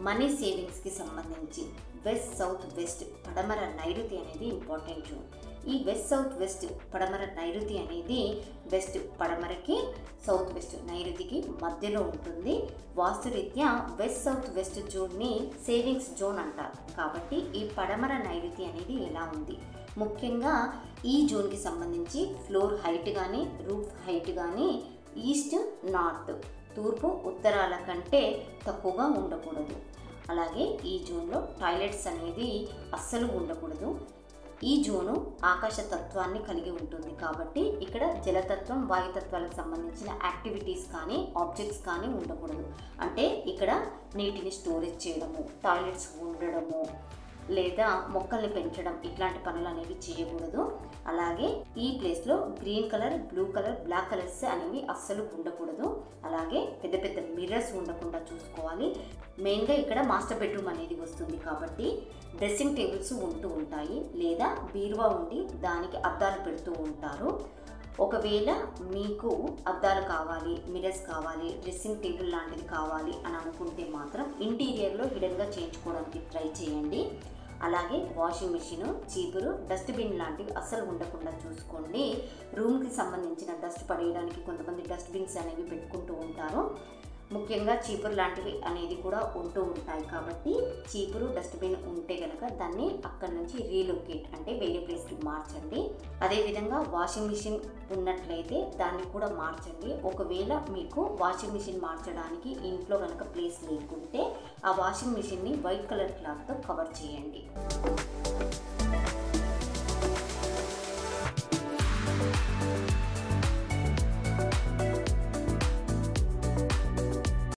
Money సేవింగ్స్కి సంబంధించి west south west పడమర నైరుతి అనేది ఇంపార్టెంట్ జోన్. ఈ వెస్ట్ సౌత్ వెస్ట్ పడమర నైరుతి అనేది వెస్ట్ పడమరకి సౌత్ వెస్ట్ నైరుతికి మధ్యలో ఉంటుంది. వాస్తురీత్యా వెస్ట్ సౌత్ వెస్ట్ జోన్ని సేవింగ్స్ జోన్ అంటారు. కాబట్టి ఈ పడమర నైరుతి అనేది ఎలా ఉంది, ముఖ్యంగా ఈ జోన్కి సంబంధించి ఫ్లోర్ హైట్ కానీ రూఫ్ హైట్ కానీ ఈస్ట్ నార్త్ తూర్పు ఉత్తరాల కంటే తక్కువగా ఉండకూడదు. అలాగే ఈ జోన్లో టాయిలెట్స్ అనేది అస్సలు ఉండకూడదు. ఈ జోను ఆకాశ తత్వాన్ని కలిగి ఉంటుంది కాబట్టి ఇక్కడ జలతత్వం వాయుతత్వాలకు సంబంధించిన యాక్టివిటీస్ కానీ ఆబ్జెక్ట్స్ కానీ ఉండకూడదు. అంటే ఇక్కడ నీటిని స్టోరేజ్ చేయడము, టాయిలెట్స్ ఉండడము లేదా మొక్కల్ని పెంచడం ఇట్లాంటి పనులు అనేవి చేయకూడదు. అలాగే ఈ ప్లేస్లో green colour, blue colour, black colours అనేవి అస్సలు ఉండకూడదు. అలాగే పెద్ద పెద్ద మిర్రర్స్ ఉండకుండా చూసుకోవాలి. మెయిన్గా ఇక్కడ మాస్టర్ బెడ్రూమ్ అనేది వస్తుంది కాబట్టి డ్రెస్సింగ్ టేబుల్స్ ఉంటూ ఉంటాయి లేదా బీరువా ఉండి దానికి అద్దాలు పెడుతూ ఉంటారు. ఒకవేళ మీకు అద్దాలు కావాలి, మిర్రర్స్ కావాలి, డ్రెస్సింగ్ టేబుల్ లాంటిది కావాలి అని అనుకుంటే మాత్రం ఇంటీరియర్లో హిడెన్గా చేయించుకోవడానికి ట్రై చేయండి. అలాగే వాషింగ్ మిషన్, చీపురు, డస్ట్బిన్ లాంటివి అస్సలు ఉండకుండా చూసుకోండి. రూమ్కి సంబంధించిన డస్ట్ పడేయడానికి కొంతమంది డస్ట్బిన్స్ అనేవి పెట్టుకుంటూ ఉంటారు. ముఖ్యంగా చీపురు లాంటివి అనేది కూడా ఉంటూ ఉంటాయి కాబట్టి చీపురు డస్ట్బిన్ ఉంటే కనుక దాన్ని అక్కడి నుంచి రీలొకేట్ అంటే వేరే ప్లేస్కి మార్చండి. అదేవిధంగా వాషింగ్ మిషన్ ఉన్నట్లయితే దాన్ని కూడా మార్చండి. ఒకవేళ మీకు వాషింగ్ మిషన్ మార్చడానికి ఇంట్లో కనుక ప్లేస్ లేకుంటే ఆ వాషింగ్ మిషన్ని వైట్ కలర్ క్లాత్తో కవర్ చేయండి.